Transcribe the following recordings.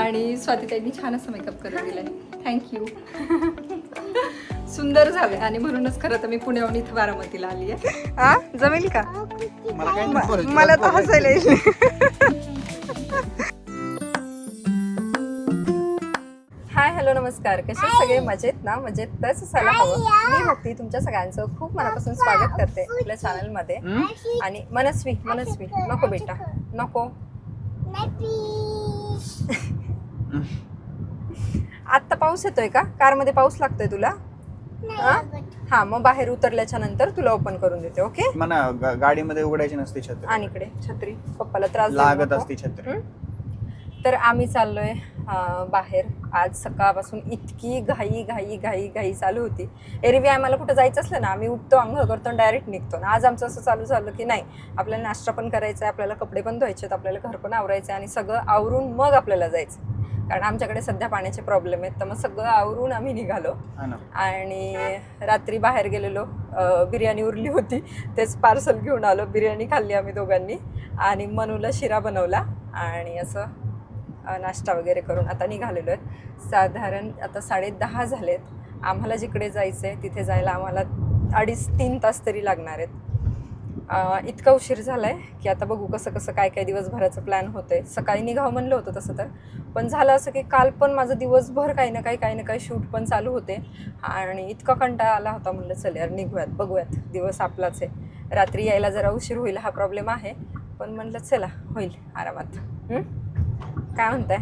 आणि स्वातीताईंनी छान असं मेकअप करून दिलाय. थँक्यू. सुंदर झालंय आणि म्हणूनच खरं तर मी पुण्याहून इथं बारामतीला आली आहे. हा जमेल का? मला तर हसायला येईल. हाय हॅलो नमस्कार. कसे सगळे मजेत ना? मजेत तच असायला हवं. मी भक्ती तुमच्या सगळ्यांचं खूप मनापासून स्वागत करते आपल्या चॅनलमध्ये. आणि मनस्वी नको बेटा नको. आत्ता पाऊस येतोय का? कारमध्ये पाऊस लागतोय तुला? हा मग बाहेर उतरल्याच्या नंतर तुला ओपन करून देते. ओके. म्हणा गाडीमध्ये उघडायची नसते छत्री. आणि इकडे छत्री पप्पाला त्रास लागत असते छत्री. तर आम्ही चाललोय बाहेर. आज सकाळपासून इतकी घाई चालू होती. एरवी आम्हाला कुठं जायचं असलं ना आम्ही उठतो, आंघोळ करतो आणि डायरेक्ट निघतो ना. आज आमचं असं चालू झालं की नाही, आपल्याला नाश्ता पण करायचा आहे, आपल्याला कपडे पण धुवायचे आहेत, आपल्याला घर पण आवरायचं आहे आणि सगळं आवरून मग आपल्याला जायचं. कारण आमच्याकडे सध्या पाण्याचे प्रॉब्लेम आहेत. तर मग सगळं आवरून आम्ही निघालो. आणि रात्री बाहेर गेलेलो, बिर्याणी उरली होती, तेच पार्सल घेऊन आलो. बिर्याणी खाल्ली आम्ही दोघांनी आणि मनूला शिरा बनवला आणि असं नाश्ता वगैरे करून आता निघालेलो आहे. साधारण आता 10:30 झालेत. आम्हाला जिकडे जायचं आहे तिथे जायला आम्हाला 2.5-3 तास तरी लागणार आहेत. इतका उशीर झाला आहे की आता बघू कसं काय दिवसभराचं प्लॅन होतं आहे. सकाळी निघावं म्हणलं होतं तसं तर, पण झालं असं की काल पण माझं दिवसभर काही ना काही शूट पण चालू होते आणि इतका कंटाळा आला होता. म्हणलं चल यार निघूयात, बघूयात, दिवस आपलाच आहे. रात्री यायला जरा उशीर होईल हा प्रॉब्लेम आहे, पण म्हणलं चला होईल आरामात. काय म्हणताय?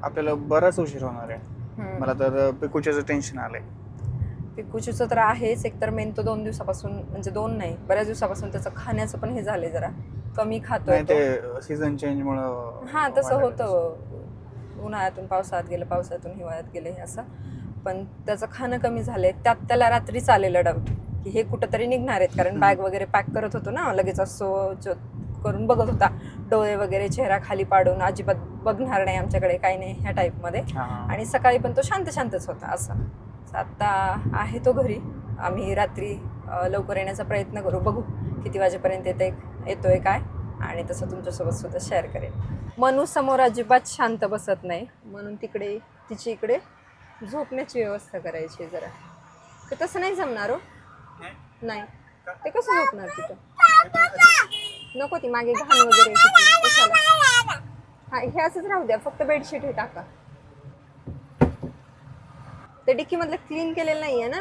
आपल्याला बराच उशीर होणार आहे. मला तर पिकूचं टेन्शन आलंय. पिकूचं तर आहेच. एकतर मेन तो 2 दिवसापासून, म्हणजे 2 नाही बऱ्याच दिवसापासून त्याचं खाण्याचं पण हे झालंय, जरा कमी खातोय ते सीझन चेंज मुळे. हा तसं होतं. उन्हाळ्यातून पावसाळ्यात गेलं, पावसाळ्यातून हिवाळ्यात गेलं हे असं. पण त्याचं खाणं कमी झालंय. त्यात त्याला रात्री आलेलं डाऊट की हे कुठंतरी निघणार आहेत. कारण बॅग वगैरे पॅक करत होतो ना, लगेच असं करून बघत होता, डोळे वगैरे चेहरा खाली पाडून, अजिबात बघणार नाही आमच्याकडे, काही नाही ह्या टाईपमध्ये. आणि सकाळी पण तो शांतच होता असं. आता आहे तो घरी. आम्ही रात्री लवकर येण्याचा प्रयत्न करू, बघू किती वाजेपर्यंत येतोय काय, आणि तसं तुमच्यासोबत सुद्धा शेअर करेन. मनू समोर अजिबात शांत बसत नाही, म्हणून तिकडे तिची इकडे झोपण्याची व्यवस्था करायची जरा. तर तसं नाही जमणार हो. नाही ते कसं झोपणार तिथं? नको, ती मागे घाण वगैरे कशाला. हा हे असंच राहू द्या, फक्त बेडशीट हे टाका. ते डिक्की मधलं क्लीन केलेलं नाहीये ना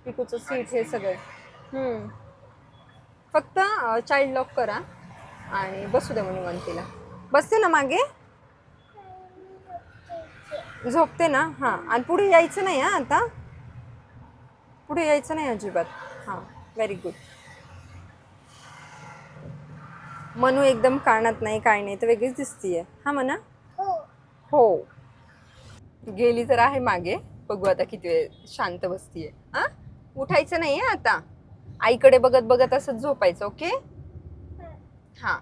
पिकूचं सीट हे सगळं. फक्त चाइल्ड लॉक करा आणि बसू द्या म्हणून निवांतीला. बसते ना मागे, झोपते ना. हां, आणि पुढे यायचं नाही. हां आता पुढे यायचं नाही अजिबात. हां व्हेरी गुड. मनू एकदम कानात नाही, काय नाही, तर वेगळीच दिसतीये. हा म्हणा हो. गेली तर आहे मागे, बघू आता किती वेळ शांत बसतीये. उठायचं नाही आता, आईकडे बघत असंच झोपायचं. ओके. हा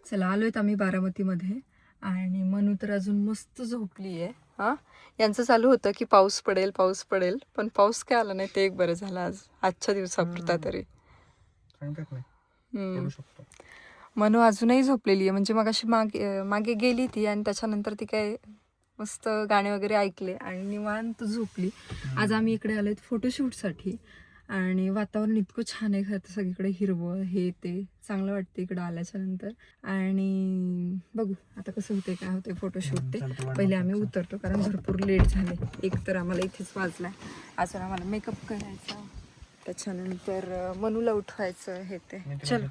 चला आलोय आम्ही बारामतीमध्ये आणि मनू तर अजून मस्त झोपली आहे. यांचं चालू होतं की पाऊस पडेल, पण पाऊस काय आला नाही, ते एक बरं झालं आजच्या दिवसापुरता तरी. मनू अजूनही झोपलेली आहे, म्हणजे मग अशी मागे गेली ती आणि त्याच्यानंतर ती काय मस्त गाणे वगैरे ऐकले आणि निवांत झोपली. आज आम्ही इकडे आलोय फोटोशूटसाठी आणि वातावरण इतकं छान आहे खरं, सगळीकडे हिरवळ हे ते चांगलं वाटतं इकडं आल्याच्या नंतर. आणि बघू आता कसं होतंय काय होतंय फोटोशूट ते. पहिले आम्ही उतरतो कारण भरपूर लेट झाले. एक तर आम्हाला इथेच वाजलाय, अजून आम्हाला मेकअप करायचा, त्याच्यानंतर मनूला उठवायचं हे ते. चल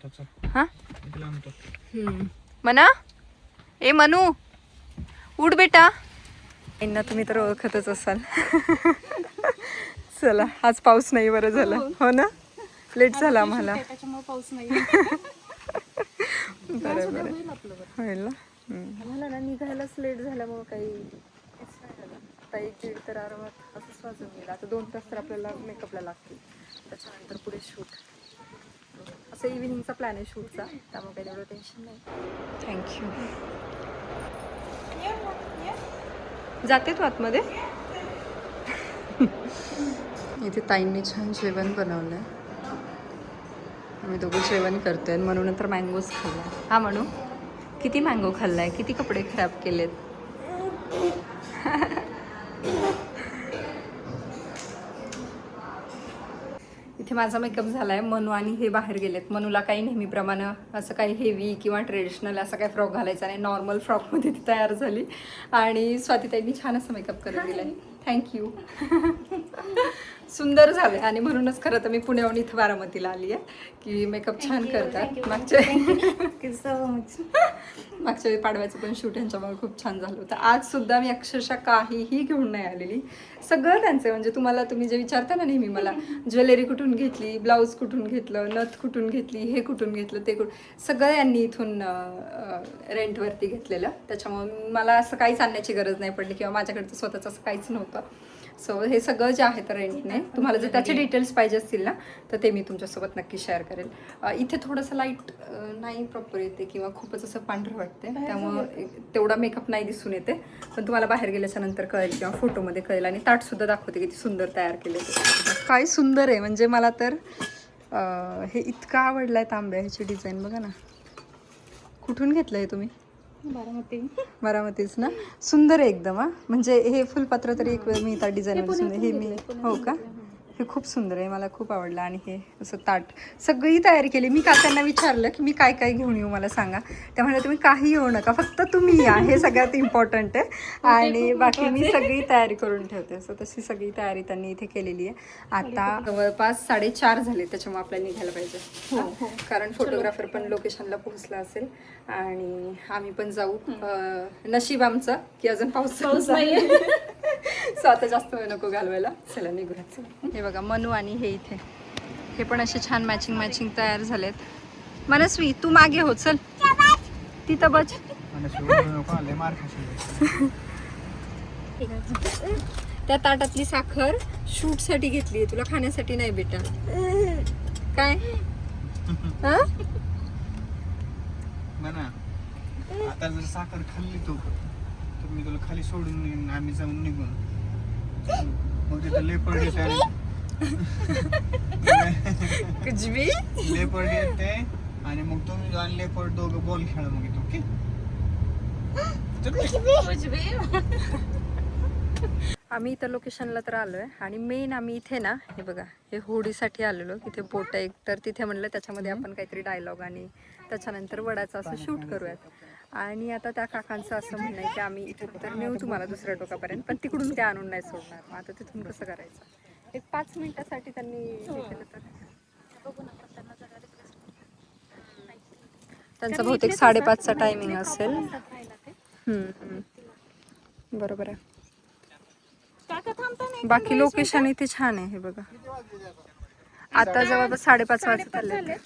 हा मना, ए मनू उठ बेटा. यांना तुम्ही तर ओळखतच असाल. चला आज पाऊस नाही, बरं झालं हो ना, लेट झाला आम्हाला. पाऊस नाही बरोबर होईल ना. आम्हाला ना निघायलाच लेट झाल्यामुळं काही आता 1-1.5 तर आरामात असंच वाजून गेलं. आता 2 तास तर आपल्याला मेकअपला लागतील, त्याच्यानंतर पुढे शूट. असं इव्हिनिंगचा प्लॅन आहे शूटचा, त्यामुळे काही एवढं टेन्शन नाही. थँक्यू. जाते तू आतमध्ये. इथे ताईंनी छान जेवण बनवलं आहे. आम्ही दोघं जेवण करतोय म्हणून तर मँगोज खाल्ला. हा म्हणू किती मँगो खाल्लाय, किती कपडे खराब केलेत. इथे माझा मेकअप झालाय. मनू आणि हे बाहेर गेलेत. मनूला काही नेहमीप्रमाणे असं काही हेवी किंवा ट्रेडिशनल असा काही फ्रॉक घालायचा नाही, नॉर्मल फ्रॉकमध्ये ती तयार झाली. आणि स्वातीताईंनी छान असं मेकअप करून दिलाय. थँक्यू. सुंदर झाले. आणि म्हणूनच खरं तर मी पुण्याहून इथं बारामतीला आली आहे की मेकअप छान करतात. मागच्या वेळी पाडव्याचं पण शूट यांच्यामुळे खूप छान झालं होतं. आज सुद्धा मी अक्षरशः काहीही घेऊन नाही आलेली. सगळं त्यांचं म्हणजे तुम्ही जे विचारता ना नेहमी मला, ज्वेलरी कुठून घेतली, ब्लाऊज कुठून घेतलं, नथ कुठून घेतली, हे कुठून घेतलं, ते सगळं यांनी इथून रेंटवरती घेतलेलं. त्याच्यामुळे मला असं काहीच आणण्याची गरज नाही पडली किंवा माझ्याकडचं स्वतःचं असं काहीच नव्हतं. सो हे सगळं जे आहे तर रेंटने. तुम्हाला जर त्याचे डिटेल्स पाहिजे असतील ना तर ते मी तुमच्यासोबत नक्की शेअर करेल. इथे थोडंसं लाईट नाही प्रॉपर येते किंवा खूपच असं पांढरं वाटते, त्यामुळं तेवढा मेकअप नाही दिसून येते. पण तुम्हाला बाहेर गेल्याच्या नंतर कळेल किंवा फोटोमध्ये कळेल. आणि ताटसुद्धा दाखवते किती सुंदर तयार केले ते. काय सुंदर आहे म्हणजे मला तर हे इतकं आवडलं आहे. तांब्या ह्याची डिझाईन बघा ना. कुठून घेतलं आहे तुम्ही? बारामतीच ना. सुंदर आहे एकदम. म्हणजे हे फुलपात्र तरी एक वेळ मी त्या डिझाईनमध्ये सुंदर. हे मी हो का, हे खूप सुंदर आहे, मला खूप आवडलं. आणि हे असं ताट सगळी तयारी केली. मी काकांना विचारलं की मी काय काय घेऊन येऊ मला सांगा. त्यामुळे तुम्ही काही येऊ नका, फक्त तुम्ही या, हे सगळ्यात इम्पॉर्टंट आहे. आणि बाकी मी सगळी तयारी करून ठेवते. सो तशी सगळी तयारी त्यांनी इथे केलेली आहे. आता जवळपास 4:30 झाले, त्याच्यामुळे आपल्याला निघायला पाहिजे. कारण फोटोग्राफर पण लोकेशनला पोहोचला असेल आणि आम्ही पण जाऊ. नशीब आमचं की अजून पाऊस नाही. सो आता जास्त वेळ नको घालवायला. चला निघूयाच. हे बघा मनू आणि हे इथे हे पण असे छान मॅचिंग तयार झालेत. मनस्वी तू मागे हो, चल तिथं बच. त्या ताटातली साखर शूट साठी घेतली आहे, तुला खाण्यासाठी नाही बेटा. काय आता जर साखर खाल्ली तू तर मी तुला खाली सोडून येईन, आम्ही जाऊन निघून. मग तिथं लेपर्ड येते, लेपर्ड येते आणि मग तुम्ही आणि लेपर्ड दोघं बॉल खेळा मग इथं. ओके. आम्ही इथं लोकेशनला तर आलोय आणि मेन आम्ही इथे ना हे बघा हे होडीसाठी आलेलो. तिथे बोट आहे तर तिथे म्हणलं त्याच्यामध्ये आपण काहीतरी डायलॉग आणि त्याच्यानंतर वडाचं असं शूट करूयात. आणि आता त्या काकांचं असं म्हणणं आहे की आम्ही इथून तर नेऊ तुम्हाला दुसऱ्या टोकापर्यंत, पण तिकडून ते आणून नाही सोडणार. मग आता तिथून कसं करायचं. एक 5 मिनिटासाठी त्यांनी हे केलं तर त्यांचा बहुतेक 5:30चा टायमिंग असेल. बरोबर आहे. बाकी लोकेशन इथे छान आहे. हे बघा आता जवळपास 5:30 वाजत आले.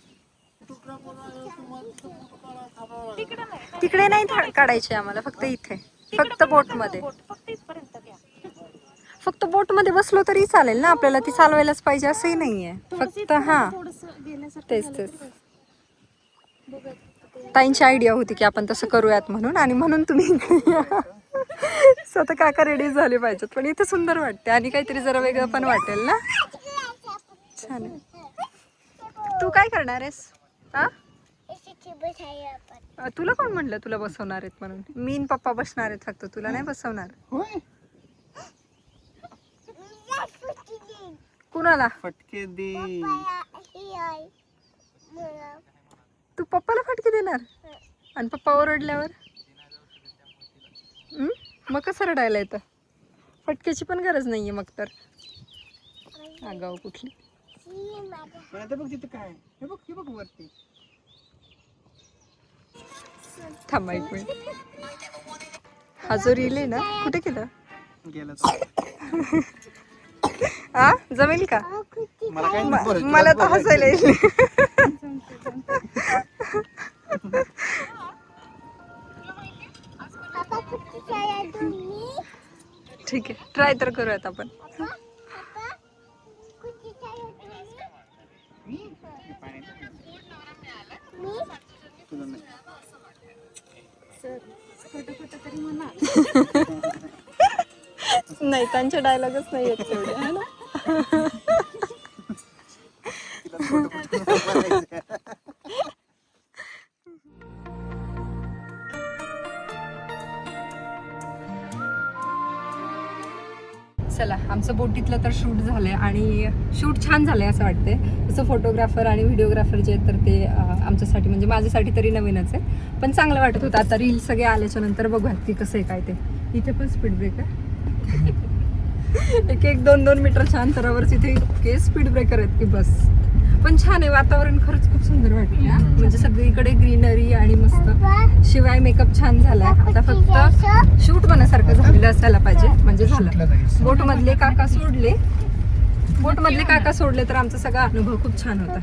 तिकडे नाही काढायचे आम्हाला, फक्त इथे, फक्त बोटमध्ये. फक्त बोटमध्ये बसलो तरी चालेल ना आपल्याला, ती चालवायलाच पाहिजे असंही नाहीये. फक्त हा तेच ताईंची आयडिया होती की आपण तसं करूयात म्हणून. आणि म्हणून तुम्ही स्वतः काका रेडी झाले पाहिजेत. पण इथे सुंदर वाटते आणि काहीतरी जरा वेगळं पण वाटेल ना. छान आहे. तू काय करणार आहेस? तुला कोण म्हणलं तुला बसवणार आहेत म्हणून? मी आणि पप्पा बसणार आहेत फक्त, तुला नाही बसवणार. कुणाला फटके दे? तू पप्पाला फटके देणार? आणि पप्पा ओरडल्यावर मग कसं रडायला येतं? फटक्याची पण गरज नाहीये मग तर. आगाऊ कुठली. बघ तिथं काय, हे बघ वरती. थांबा एक मिनिट. हा जो रील आहे ना कुठे केलं गेला जमेल का? मला तर हसायला येईल. ठीक आहे, ट्राय तर करूयात आपण. नाही त्यांचे डायलॉगच नाही आहेत तेवढे, है ना. चला आमचं बोटीतलं तर शूट झालंय आणि शूट छान झालंय असं वाटतंय. तसं फोटोग्राफर आणि व्हिडिओग्राफर जे आहेत तर ते आमच्यासाठी म्हणजे माझ्यासाठी तरी नवीनच आहे, पण चांगलं वाटत होतं. आता रील सगळे आल्याच्या नंतर बघूयात की कसं आहे काय ते. इथे पण स्पीड ब्रेकर एक 1-2 मीटरच्या अंतरावरच इथे इतके स्पीड ब्रेकर आहेत की बस. पण छान आहे वातावरण, खरंच खूप सुंदर वाटलं. म्हणजे सगळीकडे ग्रीनरी आणि मस्त, शिवाय मेकअप छान झालाय. आता फक्त शूट मनासारखं झालेलं असायला पाहिजे म्हणजे झालं. बोट मधले काका सोडले तर आमचा सगळा अनुभव खूप छान होता.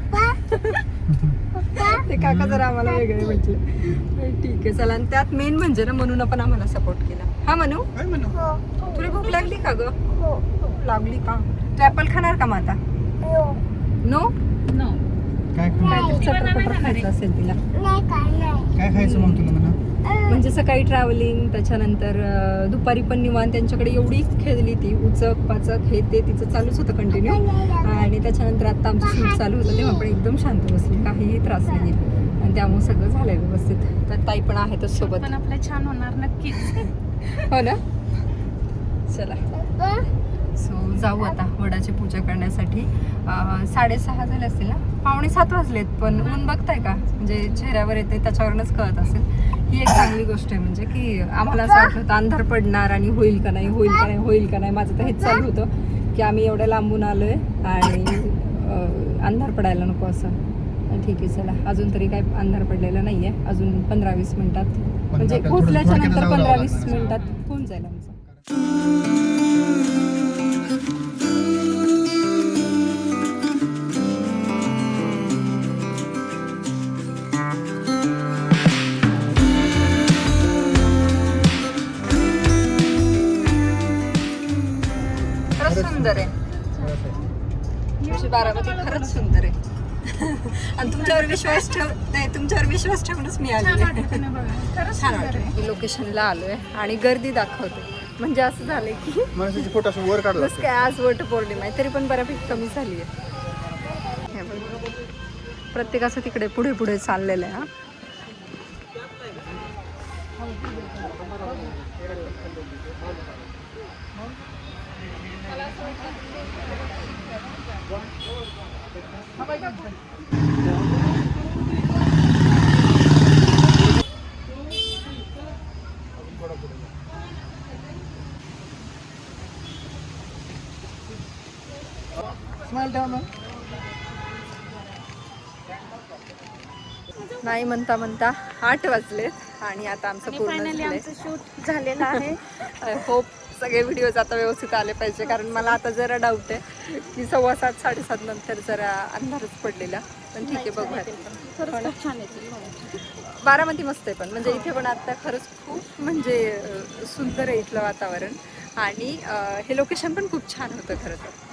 ते काका जरा आम्हाला वेगळे म्हटले. ठीक आहे चला. आणि त्यात मेन म्हणजे ना म्हणून आपण आम्हाला सपोर्ट केला. हा म्हणू तुला भूक लागली का ग? लागली का? तू ऍपल खाणार का मग आता? नो काय चटरपटर खायचं असेल तिला. काय खायचं मग तुला म्हणा? म्हणजे सकाळी ट्रॅव्हलिंग, त्याच्यानंतर दुपारी पण निवांत त्यांच्याकडे एवढी खेळली ती, उचक पाचक हे ते तिचं चालूच होतं कंटिन्यू. आणि त्याच्यानंतर आता आमचं शूट चालू होतं तेव्हा पण एकदम शांत बसली, काहीही त्रास नाही. आणि त्यामुळे सगळं झालंय व्यवस्थित. तर ताई पण आहेतच सोबत. पण आपलं छान होणार नक्कीच. हो ना. चला सो जाऊ आता वडाची पूजा करण्यासाठी. 6:30 झाले असतील ना, 6:45 वाजलेत. पण ऊन बघताय का, म्हणजे चेहऱ्यावर येते त्याच्यावरूनच कळत असेल. ही एक चांगली गोष्ट आहे म्हणजे की आम्हाला असं वाटत होतं अंधार पडणार आणि होईल का नाही. माझं तर हेच चालू होतं की आम्ही एवढ्या लांबून आलोय आणि अंधार पडायला नको असं. ठीक आहे चला, अजून तरी काय अंधार पडलेला नाहीये. अजून 15-20 मिनिटात म्हणजे पोहोचल्याच्या नंतर 15-20 मिनिटात होऊन जाईल आमचं. सुंदर आहे तुमची बारामती, खरंच सुंदर आहे. आणि तुमच्यावर विश्वास ठेवूनच मी आली. छान वाटतं. लोकेशनला आलोय आणि गर्दी दाखवते. म्हणजे असं झालंय की माणसाचे फोटो असं वर काढला काय आज वटपौर्णिमा आहे तरी पण बऱ्यापैकी कमी झाली आहे. प्रत्येकाचं तिकडे पुढे पुढे चाललेलं आहे. नाही म्हणता 8 वाजलेत आणि आता आमचं पूर्ण झालंय. शूट झालेलं आहे. आय होप सगळे व्हिडिओज आता व्यवस्थित आले पाहिजे, कारण मला आता जरा डाऊट आहे की 7:15 7:30 नंतर जरा अंधारच पडलेला. पण ठीक आहे बघूयात. छान येते. बारामती मस्त आहे पण म्हणजे इथे पण आता खरंच खूप म्हणजे सुंदर आहे इथलं वातावरण. आणि हे लोकेशन पण खूप छान होतं खरं तर.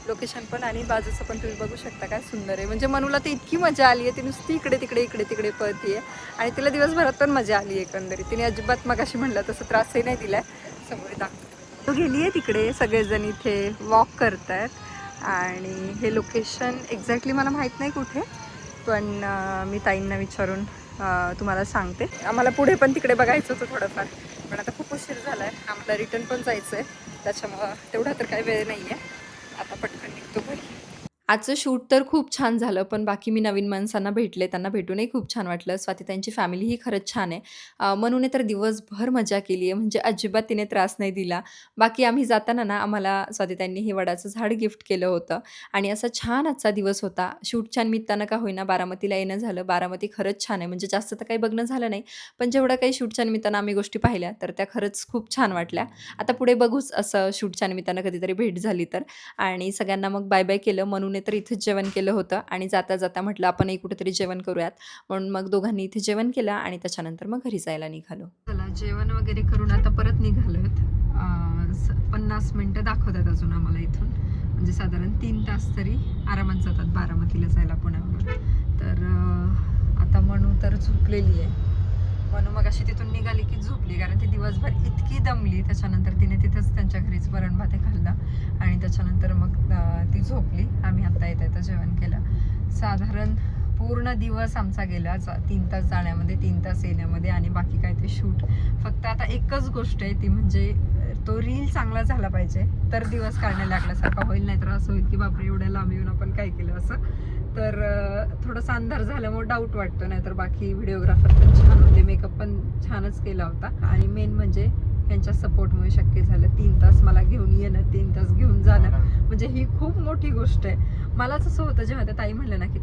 लोकेशन पण आणि बाजूचं पण तुम्ही बघू शकता काय सुंदर आहे. म्हणजे मनूला तर इतकी मजा आली आहे, ती नुसती इकडे तिकडे पळतीये. आणि तिला दिवसभरात पण मजा आली एकंदरीत. तिने अजिबात मगाशी म्हणलं तसं त्रासही नाही दिलाय. समोर दाखवतो गेली आहे तिकडे, सगळेजण इथे वॉक करतायत. आणि हे लोकेशन एक्झॅक्टली मला माहीत नाही कुठे, पण मी ताईंना विचारून तुम्हाला सांगते. आम्हाला पुढे पण तिकडे बघायचं होतं थोडंफार, पण आता खूप उशीर झाला आहे. आम्हाला रिटर्न पण जायचं आहे, त्याच्यामुळं तेवढा तर काही वेळ नाही आहे. आता पटकन निघतो घरी. आजचं शूट तर खूप छान झालं, पण बाकी मी नवीन माणसांना भेटले, त्यांना भेटूनही खूप छान वाटलं. स्वाती त्यांची फॅमिलीही खरंच छान आहे. मनूने तर दिवसभर मजा केली आहे, म्हणजे अजिबात तिने त्रास नाही दिला. बाकी आम्ही जाताना ना आम्हाला स्वाती त्यांनी हे वडाचं झाड गिफ्ट केलं होतं आणि असा छान आजचा दिवस होता. शूटच्या निमित्तानं का होईना बारामतीला येणं झालं. बारामती खरंच छान आहे, म्हणजे जास्त तर काही बघणं झालं नाही, पण जेवढं काही शूटच्या निमित्तानं आम्ही गोष्टी पाहिल्या तर त्या खरंच खूप छान वाटल्या. आता पुढे बघूच असं शूटच्या निमित्तानं कधीतरी भेट झाली तर. आणि सगळ्यांना मग बाय बाय केलं. मनूने तर इथेच जेवण केलं होतं आणि जाता जाता म्हटलं आपणही कुठेतरी जेवण करूयात, म्हणून मग दोघांनी इथे जेवण केलं आणि त्याच्यानंतर मग घरी जायला निघालो. चला जेवण वगैरे करून आता परत निघालोत. 50 मिनिटं दाखवतात अजून आम्हाला इथून, म्हणजे साधारण 3 तास तरी आरामात जातात बारामतीला जायला पुण्यावरून. तर आता मनू तर झोपलेली आहे. मनू मग अशी तिथून निघाली की झोपली, कारण ती दिवसभर इतकी दमली. त्याच्यानंतर तिने तिथंच त्यांच्या घरीच वरण भात खाल्ला आणि त्याच्यानंतर मग ती झोपली. आम्ही आत्ता येता जेवण केलं. साधारण पूर्ण दिवस आमचा गेला 3 तास जाण्यामध्ये, 3 तास येण्यामध्ये आणि बाकी काय ते शूट. फक्त आता एकच गोष्ट आहे ती म्हणजे तो रील चांगला झाला पाहिजे तर दिवस काढण्याला लागल्यासारखा होईल, नाहीतर असं होईल की बापरे एवढ्या लांब येऊन आपण काय केलं असं. तर थोडासा अंधार झाल्यामुळे डाऊट वाटतो, नाहीतर बाकी व्हिडिओग्राफर पण छान होते, मेकअप पण छानच केला होता. आणि मेन म्हणजे यांच्या सपोर्टमुळे शक्य झालं. 3 तास मला घेऊन येणं, 3 तास घेऊन जाणं, म्हणजे ही खूप मोठी गोष्ट आहे. मलाच असं होतं जेव्हा त्या ताई म्हणलं ना की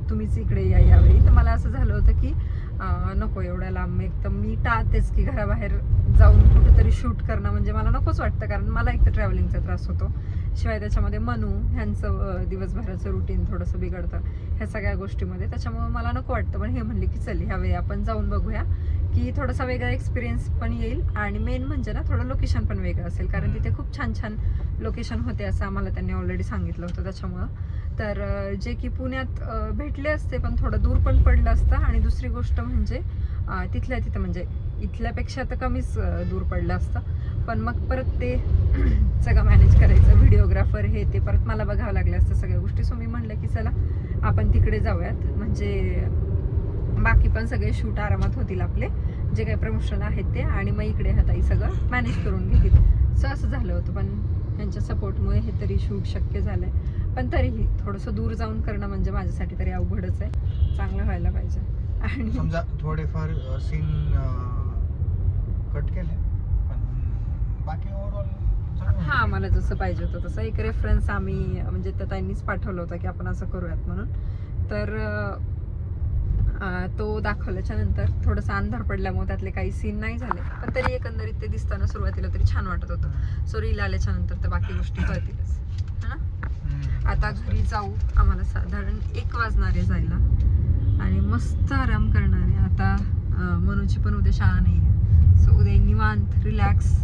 तुम्हीच इकडे यावेळी, तर मला असं झालं होतं की नको एवढ्या लांब. एक तर मी टाळतेच की घराबाहेर जाऊन कुठेतरी शूट करणं, म्हणजे मला नकोच वाटतं, कारण मला एक तर ट्रॅव्हलिंगचा त्रास होतो, शिवाय त्याच्यामध्ये मनू ह्यांचं दिवसभराचं रुटीन थोडंसं बिघडतं ह्या सगळ्या गोष्टीमध्ये, त्याच्यामुळे मला नको वाटतं. पण हे म्हणले की चल ह्यावेळी आपण जाऊन बघूया, की थोडासा वेगळा एक्सपिरियन्स पण येईल आणि मेन म्हणजे ना थोडं लोकेशन पण वेगळं असेल, कारण तिथे खूप छान छान लोकेशन होते असं आम्हाला त्यांनी ऑलरेडी सांगितलं होतं. त्याच्यामुळं तर जे की पुण्यात भेटले असते पण थोडं दूर पण पडलं असतं. आणि दुसरी गोष्ट म्हणजे तिथल्या तिथं म्हणजे इथल्यापेक्षा तर कमीच दूर पडलं असतं, पण मग परत ते सगळं मॅनेज करायचं, व्हिडिओग्राफर हे ते परत मला बघावं लागलं असतं सगळ्या गोष्टी. सो मी म्हणलं की चला आपण तिकडे जाऊयात, म्हणजे बाकी पण सगळे शूट आरामात होतील आपले जे काही प्रमोशन आहेत ते, आणि मग इकडे हाताई सगळं मॅनेज करून घेतील. सो असं झालं होतं, पण यांच्या सपोर्टमुळे हे तरी शूट शक्य झालंय. पण तरीही थोडंसं दूर जाऊन करणं म्हणजे माझ्यासाठी तरी अवघडच आहे, चांगलं व्हायला पाहिजे. आणि समजा थोडेफार सीन कट केले पण बाकी ओव्हरऑल हा मला जसं पाहिजे होतं तसं एक रेफरन्स आम्ही म्हणजे त्या त्यांनीच पाठवलं होतं की आपण असं करूयात म्हणून. तर तो दाखवल्याच्या नंतर थोडंसं अंधार पडल्यामुळे त्यातले काही सीन नाही झाले, पण तरी एकंदरीत ते दिसताना सुरुवातीला तरी छान वाटत होतं. सो रील आल्याच्या नंतर तर बाकी गोष्टी कळतीलच है ना. आता घरी जाऊ, आम्हाला साधारण 1 वाजणार आहे जायला आणि मस्त आराम करणार आहे. आता मनूची पण उद्या शाळा नाही आहे, सो उद्या निवांत रिलॅक्स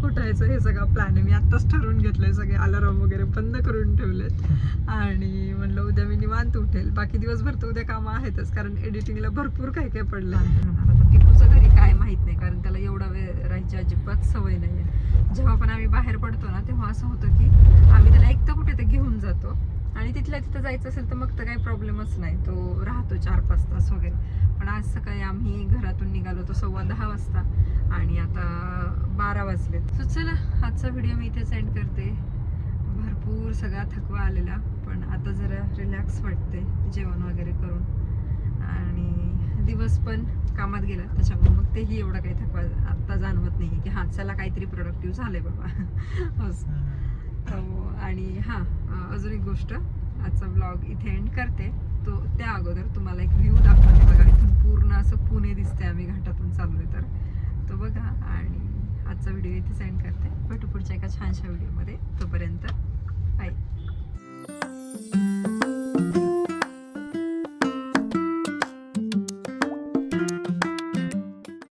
उठायचं हे सगळं प्लॅन आहे. मी आत्ताच ठरवून घेतलंय, सगळे अलार्म वगैरे बंद करून ठेवलेत आणि म्हणलं उद्या मी निवांत उठेल. बाकी दिवसभर तर उद्या कामं आहेतच, कारण एडिटिंगला भरपूर काय काय पडलं. आता टिपूचं घरी काय माहित नाही, कारण त्याला एवढा वेळ राहायची अजिबात सवय नाही आहे. जेव्हा पण आम्ही बाहेर पडतो ना तेव्हा असं होतं की आम्ही त्याला एक तर कुठे ते घेऊन जातो आणि तिथल्या तिथं जायचं असेल तर मग तर काही प्रॉब्लेमच नाही, तो राहतो 4-5 तास वगैरे. पण आज सकाळी आम्ही घरातून निघालो तो 10:15 वाजता आणि आता 12 वाजले. सो चला आजचा व्हिडिओ मी इथे सेंड करते. भरपूर सगळा थकवा आलेला, पण आता जरा रिलॅक्स वाटते जेवण वगैरे करून, आणि दिवस पण कामात गेला त्याच्यामुळे मग तेही एवढा काही थकवा आत्ता जाणवत नाही की हां चला काहीतरी प्रोडक्टिव्ह झालंय बाबा असं. आणि हां अजून एक गोष्ट, आजचा ब्लॉग इथे एंड करते. तो त्या अगोदर तुम्हाला एक व्ह्यू दाखवते बघा, इथून पूर्ण असं पुणे दिसते, आम्ही घाटातून चाललोय तर तो बघा. आणि आजचा व्हिडिओ इथे सेंड करते, भेटू पुढच्या एका छानशा व्हिडिओमध्ये. तोपर्यंत बाय.